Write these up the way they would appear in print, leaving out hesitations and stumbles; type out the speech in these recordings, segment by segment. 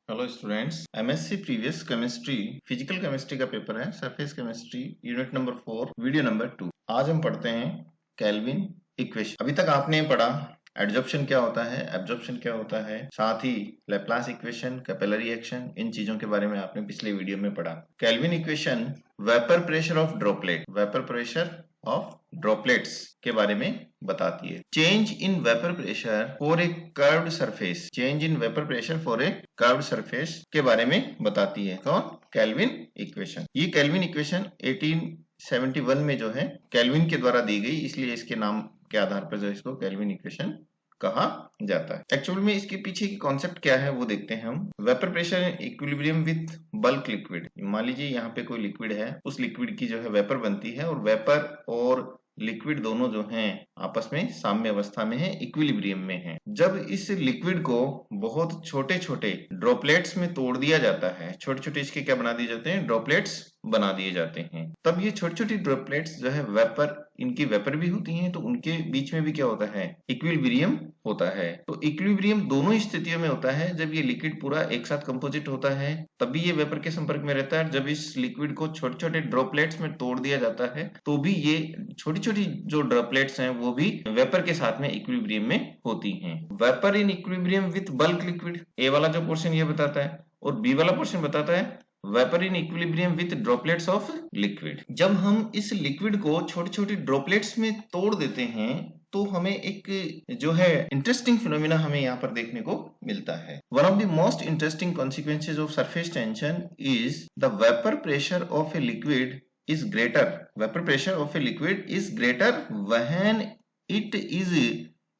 Hello students, MSc previous chemistry physical chemistry का paper है। Surface chemistry unit number 4 video number 2। आज हम पढ़ते हैं केल्विन इक्वेशन। अभी तक आपने पढ़ा एडजॉर्प्शन क्या होता है, एब्जॉर्प्शन क्या होता है, साथ ही लैप्लास इक्वेशन, कैपिलरी एक्शन, इन चीजों के बारे में आपने पिछले वीडियो में पढ़ा। Kelvin equation vapour pressure of droplet, vapour pressure of droplets के बारे में बताती है। Change in vapour pressure for a curved surface, change in vapour pressure for a curved surface के बारे में बताती है। कौन? Kelvin equation. ये केल्विन इक्वेशन 1871 में जो है केल्विन के द्वारा दी गई, इसलिए इसके नाम के आधार पर जो इसको केल्विन इक्वेशन कहा जाता है। एक्चुअल में इसके पीछे की कॉन्सेप्ट क्या है वो देखते हैं हम। Vapour pressure in equilibrium with bulk liquid. मान लीजिए यहाँ पे कोई लिक्विड है, उस लिक्विड की जो है वेपर बनती है, और वेपर और लिक्विड दोनों जो हैं आपस में साम्य अवस्था में है, इक्विलिब्रियम में है। जब इस लिक्विड को बहुत छोटे छोटे ड्रॉपलेट्स में तोड़ दिया जाता है, छोटे छोटे इसके क्या बना दिए जाते हैं? ड्रॉपलेट्स बना दिए जाते हैं। तब ये छोटी छोटी ड्रॉपलेट्स जो है वेपर, इनकी वेपर भी होती हैं, तो उनके बीच में भी क्या होता है? इक्विलिब्रियम होता है। तो इक्विलिब्रियम दोनों स्थितियों में होता है। जब ये लिक्विड पूरा एक साथ कंपोजिट होता है तभी ये वेपर के संपर्क में रहता है। जब इस लिक्विड को छोटे छोटे ड्रॉपलेट्स में तोड़ दिया जाता है तो भी ये छोटी छोटी जो ड्रॉपलेट्स हैं वो भी वेपर के साथ में इक्विलिब्रियम में होती हैं। Vapour in equilibrium with bulk liquid, A वाला जो पोर्शन ये बताता है, और बी वाला पोर्शन बताता है vapour in equilibrium with droplets of liquid. जब हम इस लिक्विड को छोटी छोटी ड्रॉपलेट्स में तोड़ देते हैं तो हमें एक जो है इंटरेस्टिंग फिनोमिना हमें यहाँ पर देखने को मिलता है। One of the most interesting consequences of surface tension is the vapour pressure of a liquid is greater, vapor pressure of a liquid is greater when it is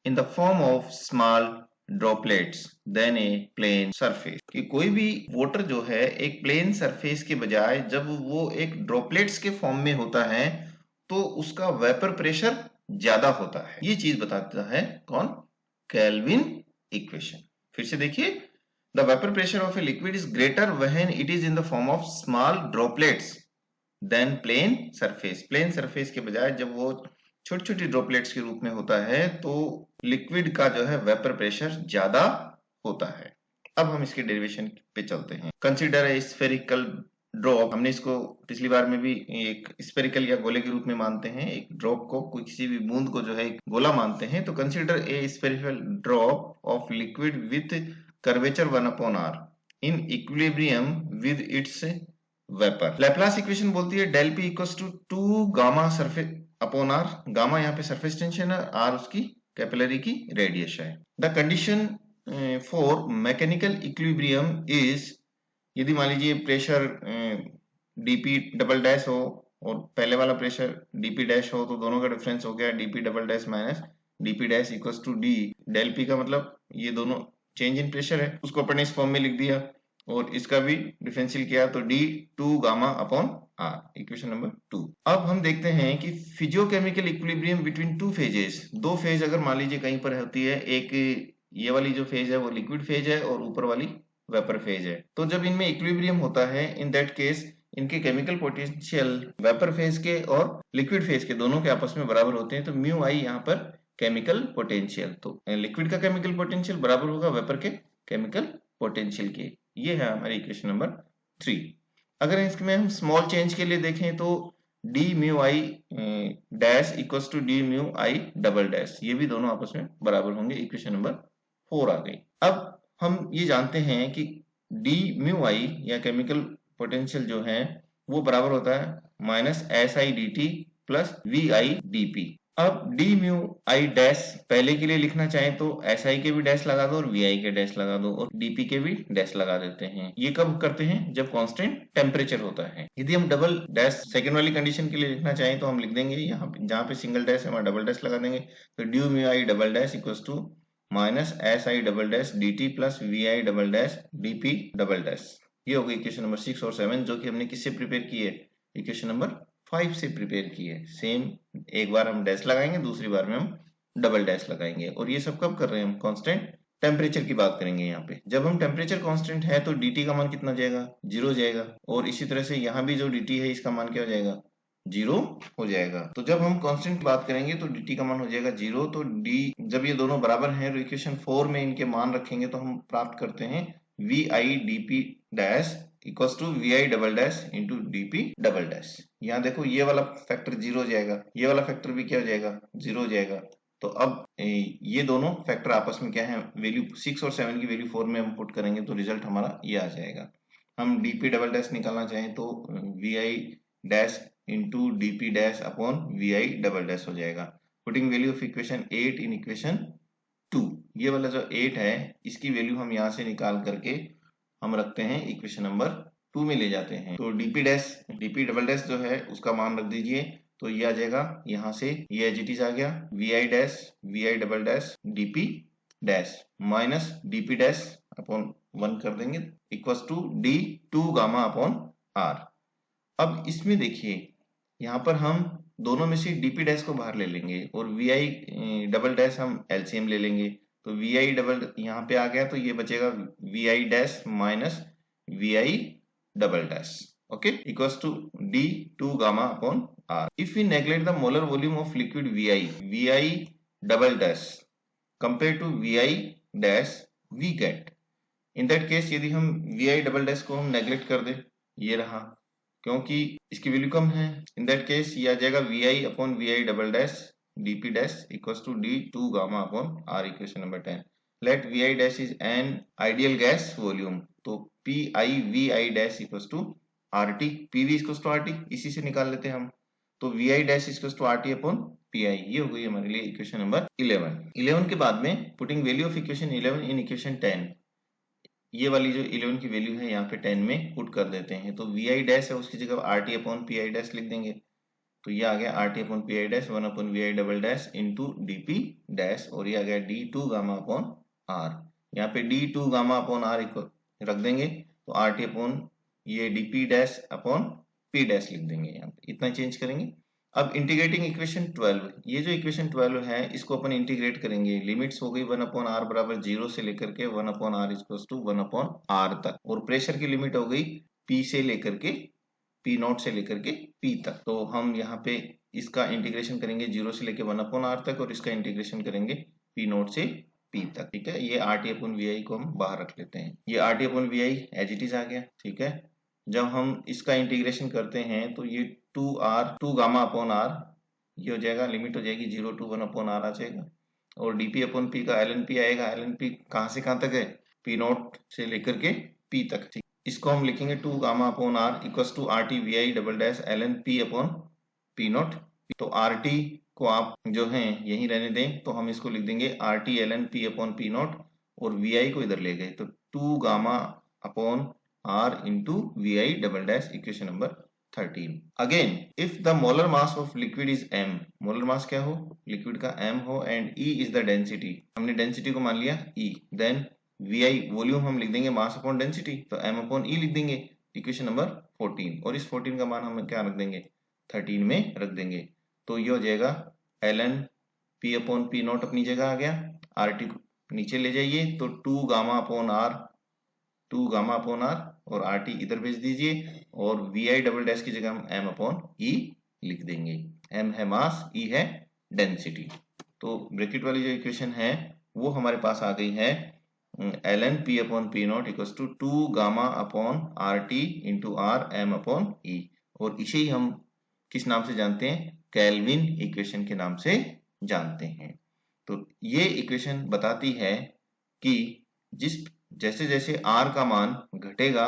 in the form of small droplets than a plane surface। कि कोई भी water जो है एक plane surface के बजाय जब वो एक ड्रॉपलेट्स के फॉर्म में होता है तो उसका वेपर प्रेशर ज्यादा होता है। ये चीज बताता है कौन? Kelvin equation. फिर से देखिए, the vapour pressure of a liquid is greater when it is in the form of small droplets than plane surface. Plane surface के बजाय जब वो छोटी छोटी ड्रॉपलेट्स के रूप में होता है तो लिक्विड का जो है वेपर प्रेशर ज्यादा होता है। अब हम इसके डेरिवेशन पे चलते हैं। Consider a spherical drop. हमने इसको पिछली बार में भी एक स्फेरिकल या गोले के रूप में मानते हैं। एक ड्रॉप को, कोई किसी भी बूंद को जो है एक गोला मानते हैं। तो consider a spherical drop of liquid with curvature 1/r in equilibrium with its vapour. Laplace equation बोलती है del P equals to 2 gamma surface upon R. Gamma यहाँ पे सरफेस टेंशन है, आर उसकी कैपिलरी की रेडियस है। The condition for mechanical equilibrium is, यदि मान लीजिए प्रेशर डीपी डबल डैश हो और पहले वाला प्रेशर डीपी डैश हो, तो दोनों का डिफरेंस हो गया DP double dash minus DP dash equals to D. Del P का मतलब ये दोनों चेंज इन प्रेशर है, उसको अपन ने इस फॉर्म में लिख दिया, और इसका भी डिफरेंशियल किया तो D 2 gamma upon R, equation number 2। अब हम देखते हैं कि physicochemical equilibrium between two phases. दो फेज अगर मान लीजिए कहीं पर होती है, एक ये वाली जो फेज है वो लिक्विड फेज है और ऊपर वाली वेपर फेज है, तो जब इनमें इक्विलिब्रियम होता है इन दैट केस इनके केमिकल पोटेंशियल वेपर फेज के और लिक्विड फेज के दोनों के आपस में बराबर होते हैं। तो म्यू आई यहाँ पर केमिकल पोटेंशियल, तो लिक्विड का केमिकल पोटेंशियल बराबर होगा वेपर के केमिकल पोटेंशियल के। ये है हमारी इक्वेशन नंबर 3। अगर इसमें हम स्मॉल चेंज के लिए देखें तो D mu I dash equals to D mu I double dash, ये भी दोनों आपस में बराबर होंगे। इक्वेशन नंबर 4 आ गई। अब हम ये जानते हैं कि डी म्यू आई या केमिकल पोटेंशियल जो है वो बराबर होता है minus S I D T plus V I D P. अब डी म्यू आई डैश पहले के लिए लिखना चाहें तो एस आई के भी डैश लगा दो और वी आई के डैश लगा दो और डीपी के भी डैश लगा देते हैं। ये कब करते हैं? जब कांस्टेंट टेम्परेचर होता है। यदि हम डबल डैश सेकेंड वाली कंडीशन के लिए लिखना चाहें तो हम लिख देंगे यहाँ पे, जहाँ पे सिंगल डैश है वहाँ डबल डैश लगा देंगे। तो D mu I double dash equals to minus S I double dash D T plus V I double dash D P double dash. ये होगी इक्वेशन नंबर 6 और 7, जो कि हमने किससे प्रिपेयर की है? इक्वेशन नंबर 5 से प्रिपेयर की है। सेम, एक बार हम डैश लगाएंगे, दूसरी बार में हम डबल डैश लगाएंगे। और ये सब कब कर रहे हैं? हम कांस्टेंट टेम्परेचर की बात करेंगे यहाँ पे। जब हम टेम्परेचर कांस्टेंट है तो dt का मान कितना जाएगा? 0 जाएगा। और इसी तरह से यहाँ भी जो dt है इसका मान क्या हो जाएगा? 0 हो जाएगा। तो जब हम कांस्टेंट की बात करेंगे तो dt का मान हो जाएगा 0। तो d जब ये दोनों बराबर हैं तो इक्वेशन 4 में इनके मान रखेंगे तो हम प्राप्त करते हैं V I D P dash equal to V I double dash into D P double dash. यहाँ देखो ये वाला फैक्टर जीरो हो जाएगा, ये वाला फैक्टर भी क्या हो जाएगा, जीरो हो जाएगा। तो अब ये दोनों फैक्टर आपस में क्या है, वैल्यू 6 और 7 की वैल्यू 4 में हम पुट करेंगे तो रिजल्ट हमारा ये आ जाएगा। हम डी पी डबल डैश निकालना चाहें तो V I dash into D P dash upon V I double dash हो जाएगा। Putting value of equation 8 in equation 2, ये वाला जो 8 है इसकी वैल्यू हम यहाँ से निकाल करके हम रखते हैं इक्वेशन नंबर 2 में ले जाते हैं। तो डीपी डबल डैश जो है उसका मान रख दीजिए, तो ये आ जाएगा यहाँ से, ये एज इट इज आ गया V I dash V I double dash DP dash minus DP dash upon 1 कर देंगे equal to D 2 gamma upon R. अब इसमें देखिए यहाँ पर हम दोनों में से डीपी डैश को बाहर ले लेंगे और वी आई डबल डैश हम एलसीएम ले लेंगे। तो वी आई डबल यहाँ पे आ गया तो ये बचेगा V I dash minus V I double dash, okay, equals to D 2 gamma upon R. If we neglect the molar volume of liquid V I double dash compare to V I dash we get, in that case यदि हम we I double dash को हम neglect कर दे, ये रहा क्योंकि इसकी value कम है, इन दैट केस ये आ जाएगा V I upon V I double dash DP dash equals to D 2 gamma upon R. Equation number 10, let V I dash is an ideal gas volume, तो P I V I dash equals to R T, P V equals to R T, इसी से निकाल लेते हैं हम। तो V I dash equals to R T upon P I, ये हो गई हमारे लिए इक्वेशन नंबर 11 के बाद में putting value of equation 11 in equation 10, ये वाली जो 11 की वैल्यू है यहाँ पे 10 में पुट कर देते हैं। तो वी आई डैश है उसकी जगह R T upon P I dash लिख देंगे, तो ये आ गया R T upon P I dash 1 upon V I double dash into D P dash, और ये आ गया डी 2 गामा अपॉन आर। यहाँ पे डी 2 गामा अपॉन आर रख देंगे, तो आर टी अपॉन ये D P dash upon P dash लिख देंगे, यहाँ पे इतना चेंज करेंगे। अब इंटीग्रेटिंग इक्वेशन 12, ये जो इक्वेशन 12 है इसको अपन इंटीग्रेट करेंगे। लिमिट्स हो गई 1 अपॉन आर बराबर 0 से लेकर के 1 upon R equals to 1 upon R तक, और प्रेशर की लिमिट हो गई पी से लेकर के पी नॉट से लेकर के पी तक। तो हम यहाँ पे इसका इंटीग्रेशन करेंगे 0 से लेकर 1 अपॉन आर तक, और इसका इंटीग्रेशन करेंगे पी नॉट से पी तक, ठीक है। ये R T upon V I को हम बाहर रख लेते हैं, ये R T upon V I as it is आ गया, ठीक है। जब हम इसका इंटीग्रेशन करते हैं तो ये 2 गामा अपॉन आर ये हो जाएगा, लिमिट हो जाएगी 0 to 1 अपॉन आर आ जाएगा, और डीपी अपॉन पी का एल एन पी आएगा। एल एन पी कहाँ से कहाँ तक है, पी नॉट से लेकर के पी तक, ठीक। इसको हम लिखेंगे 2 gamma upon R equals to R T V I double dash L N P upon P naught. तो आर टी को आप जो है यहीं रहने दें, तो हम इसको लिख देंगे R T L N P upon P naught, और वी आई को इधर ले गए तो 2 gamma upon R into VI double dash, equation number 13. Again, if the molar mass of liquid is M, molar mass क्या हो, liquid का M हो, and E is the density, हमने density को मान लिया E, then VI वॉल्यूम हम लिख देंगे mass upon density, तो M upon E लिख देंगे, equation number 14, और इस 14 का मान हम क्या रख देंगे, 13 में रख देंगे। तो ये हो जाएगा ln P upon P not अपनी जगह आ गया, RT को नीचे ले जाइए तो 2 gamma upon R, 2 gamma upon R, और आर टी इधर भेज दीजिए, और वी आई डबल डैश की जगह हम एम अपॉन ई लिख देंगे। एम है मास, ई है डेंसिटी। तो ब्रैकेट वाली जो इक्वेशन है वो हमारे पास आ गई है L N P upon P not equals to 2 gamma upon R T into R M upon E, और इसे ही हम किस नाम से जानते हैं, केल्विन इक्वेशन के नाम से जानते हैं। तो ये इक्वेशन बताती है कि जैसे जैसे R का मान घटेगा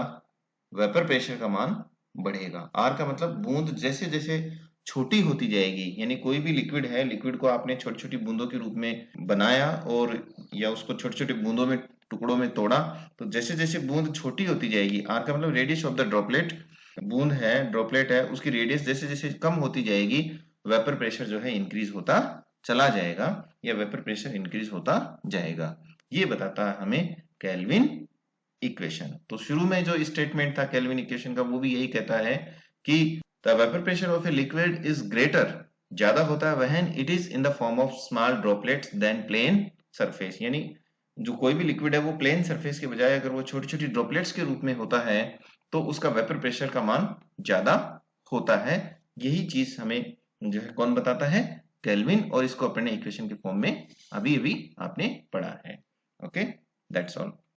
वेपर प्रेशर का मान बढ़ेगा। R का मतलब बूंद जैसे जैसे छोटी होती जाएगी, यानी कोई भी लिक्विड है, लिक्विड को आपने छोटी छोटी बूंदों के रूप में बनाया और या उसको छोटी छोटी बूंदों में टुकड़ों में तोड़ा, तो जैसे जैसे बूंद छोटी होती जाएगी, R का मतलब रेडियस ऑफ द ड्रॉपलेट, बूंद है ड्रॉपलेट है उसकी रेडियस जैसे जैसे कम होती जाएगी वेपर प्रेशर जो है इंक्रीज होता चला जाएगा, या वेपर प्रेशर इंक्रीज होता जाएगा। ये बताता है हमें केल्विन इक्वेशन। तो शुरू में जो स्टेटमेंट था केल्विन इक्वेशन का वो भी यही कहता है कि the vapour pressure of a liquid is greater, ज्यादा होता है when it is in the form of small droplets than plane surface, यानी जो कोई भी लिक्विड है वो प्लेन सरफेस के बजाय अगर वो छोटी छोटी ड्रॉपलेट्स के रूप में होता है तो उसका वेपर प्रेशर का मान ज्यादा होता है। यही चीज हमें जो है कौन बताता है, केल्विन, और इसको अपने इक्वेशन के फॉर्म में अभी अभी आपने पढ़ा है। Okay, that's all.